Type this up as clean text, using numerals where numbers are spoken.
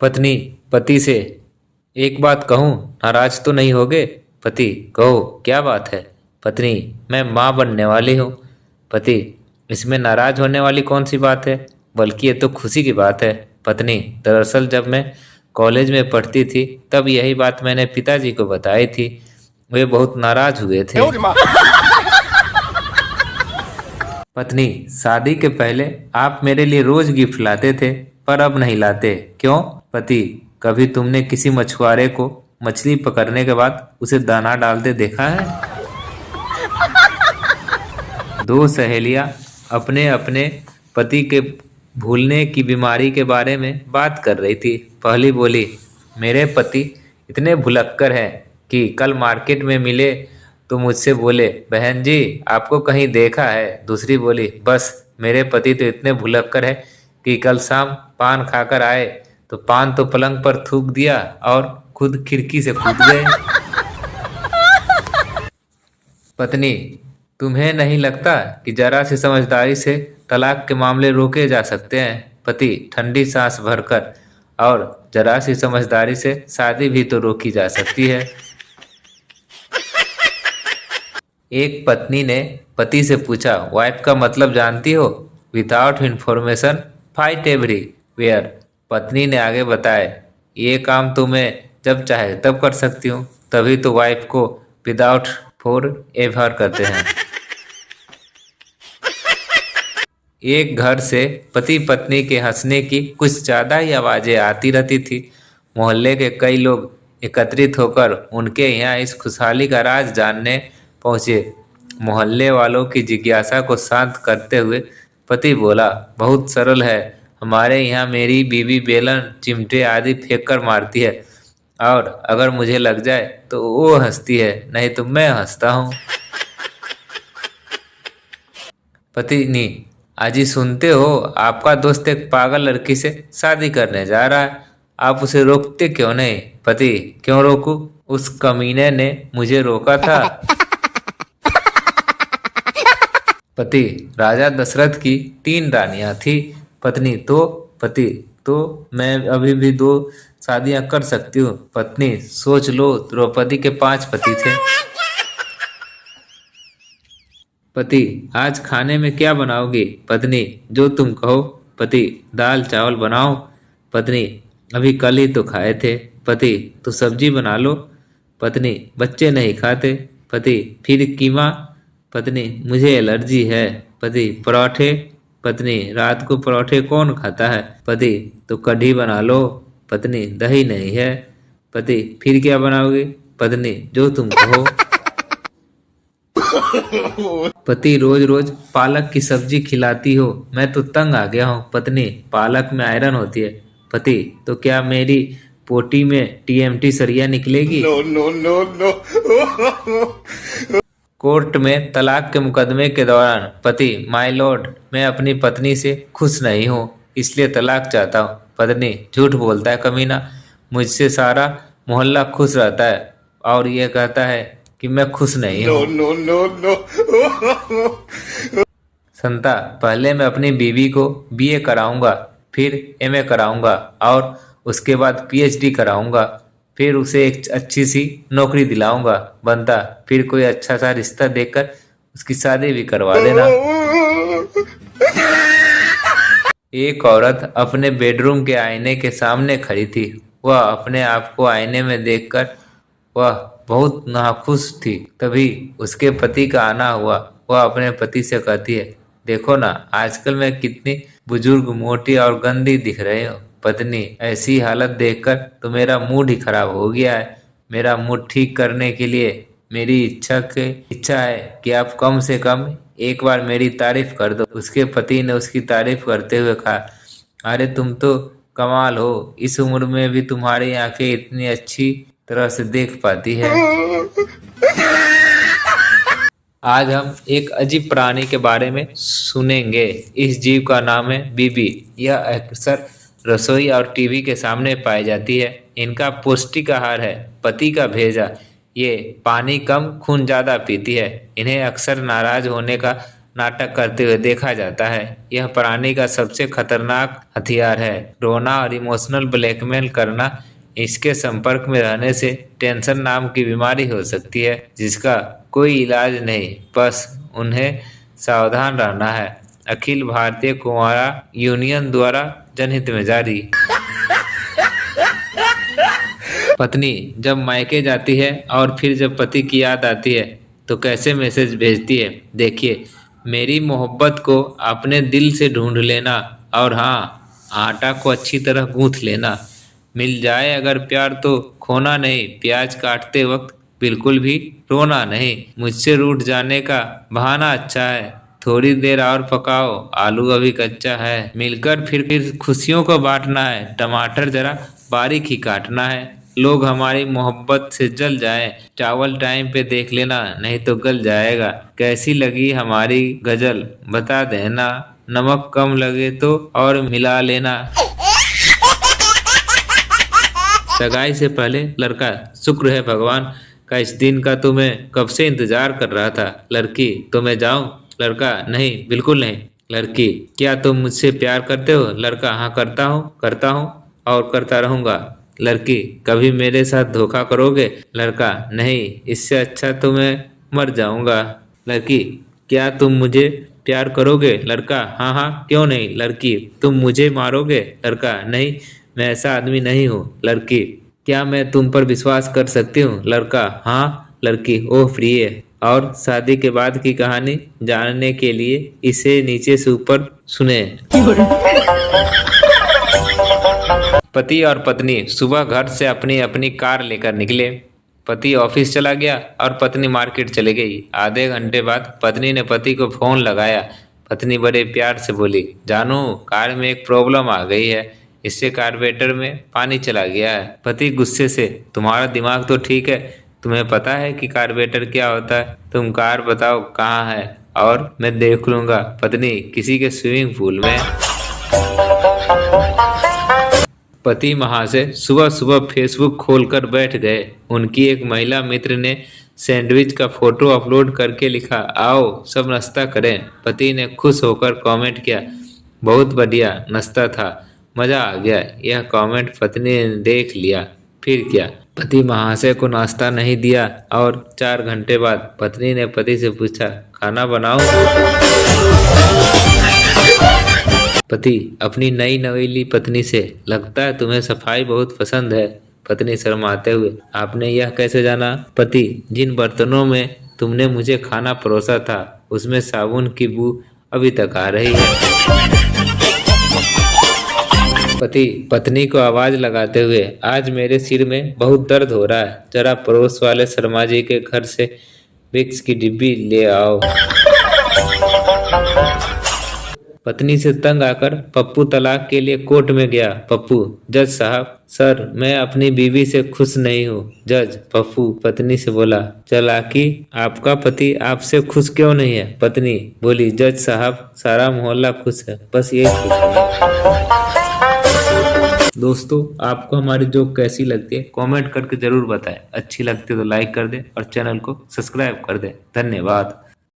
पत्नी पति से, एक बात कहूँ, नाराज तो नहीं होगे? पति, कहो क्या बात है? पत्नी, मैं माँ बनने वाली हूँ। पति, इसमें नाराज होने वाली कौन सी बात है, बल्कि ये तो खुशी की बात है। पत्नी, दरअसल जब मैं कॉलेज में पढ़ती थी तब यही बात मैंने पिताजी को बताई थी। वे बहुत नाराज हुए थे। पत्नी, शादी के पहले आप मेरे लिए रोज गिफ्ट लाते थे, पर अब नहीं लाते, क्यों? पति, कभी तुमने किसी मछुआरे को मछली पकड़ने के बाद उसे दाना डालते देखा है? दो सहेलियां अपने अपने पति के भूलने की बीमारी के बारे में बात कर रही थी। पहली बोली, मेरे पति इतने भुलक्कर हैं कि कल मार्केट में मिले तो मुझसे बोले, बहन जी आपको कहीं देखा है? दूसरी बोली, बस मेरे पति तो इतने भुलक्कर है कि कल शाम पान खाकर आए तो पान तो पलंग पर थूक दिया और खुद खिड़की से कूद गए। पत्नी, तुम्हें नहीं लगता कि जरा सी समझदारी से तलाक के मामले रोके जा सकते हैं? पति ठंडी सांस भरकर, और जरा सी समझदारी से शादी भी तो रोकी जा सकती है। एक पत्नी ने पति से पूछा, वाइफ का मतलब जानती हो? Without information fight everywhere. पत्नी ने आगे बताया, ये काम तो मैं जब चाहे तब कर सकती हूँ, तभी तो वाइफ को विदाउट फॉर एवर करते हैं। एक घर से पति पत्नी के हंसने की कुछ ज्यादा ही आवाजें आती रहती थी। मोहल्ले के कई लोग एकत्रित होकर उनके यहाँ इस खुशहाली का राज जानने पहुंचे। मोहल्ले वालों की जिज्ञासा को शांत करते हुए पति बोला, बहुत सरल है, हमारे यहाँ मेरी बीवी बेलन चिमटे आदि फेंक कर मारती है, और अगर मुझे लग जाए तो वो हंसती है, नहीं तो मैं हंसता हूँ। पत्नी, अजी सुनते हो, आपका दोस्त एक पागल लड़की से शादी करने जा रहा है, आप उसे रोकते क्यों नहीं? पति, क्यों रोकूं? उस कमीने ने मुझे रोका था। पति, राजा दशरथ की 3 रानियां थी। पत्नी, तो? पति, तो मैं अभी भी 2 शादियां कर सकती हूँ। पत्नी, सोच लो, द्रौपदी के 5 पति थे। पति, आज खाने में क्या बनाओगी? पत्नी, जो तुम कहो। पति, दाल चावल बनाओ। पत्नी, अभी कल ही तो खाए थे। पति, तो सब्जी बना लो। पत्नी, बच्चे नहीं खाते। पति, फिर कीमा। पत्नी, मुझे एलर्जी है। पति, पराठे। पत्नी, रात को पराठे कौन खाता है? पति, तो कढ़ी बना लो। पत्नी, दही नहीं है। पति, फिर क्या बनाओगे? पत्नी, जो तुम कहो। पति, रोज रोज पालक की सब्जी खिलाती हो, मैं तो तंग आ गया हूँ। पत्नी, पालक में आयरन होती है। पति, तो क्या मेरी पोटी में टीएमटी सरिया निकलेगी? No no no no. Court में तलाक के मुकदमे के दौरान पति, माय लॉर्ड, मैं अपनी पत्नी से खुश नहीं हूँ, इसलिए तलाक चाहता हूँ। पत्नी, झूठ बोलता है कमीना, मुझसे सारा मोहल्ला खुश रहता है और यह कहता है कि मैं खुश नहीं हूँ। No no no no. Santa, पहले मैं अपनी बीवी को बीए कराऊंगा, फिर एमए कराऊंगा और उसके बाद पीएचडी कराऊंगा, फिर उसे एक अच्छी सी नौकरी दिलाऊंगा। बनता फिर कोई अच्छा सा रिश्ता देखकर उसकी शादी भी करवा देना। एक औरत अपने बेडरूम के आईने के सामने खड़ी थी। वह अपने आप को आईने में देखकर वह बहुत नाखुश थी। तभी उसके पति का आना हुआ। वह अपने पति से कहती है, देखो ना, आजकल मैं कितनी बुजुर्ग, मोटी और गंदी दिख रही हूँ। पत्नी, ऐसी हालत देखकर तो मेरा मूड ही खराब हो गया है। मेरा मूड ठीक करने के लिए मेरी इच्छा है कि आप कम से कम एक बार मेरी तारीफ कर दो। उसके पति ने उसकी तारीफ करते हुए कहा, अरे तुम तो कमाल हो, इस उम्र में भी तुम्हारी आंखें इतनी अच्छी तरह से देख पाती है। आज हम एक अजीब प्राणी के बारे में सुनेंगे। इस जीव का नाम है बीबी। यह अक्सर रसोई और टीवी के सामने पाई जाती है। इनका पौष्टिक आहार है पति का भेजा। ये पानी कम, खून ज्यादा पीती है। इन्हें अक्सर नाराज होने का नाटक करते हुए देखा जाता है। यह प्राणी का सबसे खतरनाक हथियार है। रोना और इमोशनल ब्लैकमेल करना। इसके संपर्क में रहने से टेंशन नाम की बीमारी हो सकती है जिसका कोई इलाज नहीं, बस उन्हें सावधान रहना है। अखिल भारतीय कुंवारा यूनियन द्वारा जनहित में जारी। पत्नी जब मायके जाती है और फिर जब पति की याद आती है तो कैसे मैसेज भेजती है, देखिए। मेरी मोहब्बत को अपने दिल से ढूंढ लेना, और हाँ, आटा को अच्छी तरह गूंथ लेना। मिल जाए अगर प्यार तो खोना नहीं, प्याज काटते वक्त बिल्कुल भी रोना नहीं। मुझसे रूठ जाने का बहाना अच्छा है, थोड़ी देर और पकाओ, आलू अभी कच्चा है। मिलकर फिर खुशियों को बांटना है, टमाटर जरा बारीक ही काटना है। लोग हमारी मोहब्बत से जल जाएं, चावल टाइम पे देख लेना नहीं तो गल जाएगा। कैसी लगी हमारी गजल बता देना, नमक कम लगे तो और मिला लेना। सगाई से पहले लड़का, शुक्र है भगवान का इस दिन का तुम्हें कब से इंतजार कर रहा था। लड़की, तो मैं जाऊं? लड़का, नहीं बिल्कुल नहीं। लड़की, क्या तुम मुझसे प्यार करते हो? लड़का, हाँ करता हूँ और करता रहूंगा। लड़की, कभी मेरे साथ धोखा करोगे? लड़का, नहीं, इससे अच्छा तो मैं मर जाऊंगा। लड़की, क्या तुम मुझे प्यार करोगे? लड़का, हाँ हाँ, क्यों नहीं। लड़की, तुम मुझे मारोगे? लड़का, नहीं, मैं ऐसा आदमी नहीं हूँ। लड़की, क्या मैं तुम पर विश्वास कर सकती हूँ? लड़का, हाँ। लड़की, ओह प्रिय, और शादी के बाद की कहानी जानने के लिए इसे नीचे से ऊपर सुने। पति और पत्नी सुबह घर से अपनी अपनी कार लेकर निकले। पति ऑफिस चला गया और पत्नी मार्केट चली गई। आधे घंटे बाद पत्नी ने पति को फोन लगाया। पत्नी बड़े प्यार से बोली, जानू, कार में एक प्रॉब्लम आ गई है, इससे कार्बोरेटर में पानी चला गया है। पति गुस्से से, तुम्हारा दिमाग तो ठीक है, तुम्हें पता है कि कार्बोरेटर क्या होता है? तुम कार बताओ कहाँ है और मैं देख लूंगा। पत्नी, किसी के स्विमिंग पूल में। पति महाशय सुबह सुबह फेसबुक खोलकर बैठ गए। उनकी एक महिला मित्र ने सैंडविच का फोटो अपलोड करके लिखा, आओ सब नाश्ता करें। पति ने खुश होकर कमेंट किया, बहुत बढ़िया नाश्ता था, मजा आ गया। यह कमेंट पत्नी ने देख लिया। फिर क्या, पति महाशय को नाश्ता नहीं दिया और 4 घंटे बाद पत्नी ने पति से पूछा, खाना बनाऊं? पति अपनी नई नवेली पत्नी से, लगता है तुम्हें सफाई बहुत पसंद है। पत्नी शर्माते हुए, आपने यह कैसे जाना? पति, जिन बर्तनों में तुमने मुझे खाना परोसा था उसमें साबुन की बू अभी तक आ रही है। पति पत्नी को आवाज लगाते हुए, आज मेरे सिर में बहुत दर्द हो रहा है, जरा पड़ोस वाले शर्मा जी के घर से विक्स की डिब्बी ले आओ। पत्नी से तंग आकर पप्पू तलाक के लिए कोर्ट में गया। पप्पू, जज साहब, सर मैं अपनी बीवी से खुश नहीं हूँ। जज, पप्पू पत्नी से बोला, चालाकी, आपका पति आपसे खुश क्यों नहीं है? पत्नी बोली, जज साहब सारा मोहल्ला खुश है, बस ये खुश है। दोस्तों, आपको हमारी जोक कैसी लगती है कमेंट करके जरूर बताएं। अच्छी लगती है तो लाइक कर दें और चैनल को सब्सक्राइब कर दें। धन्यवाद।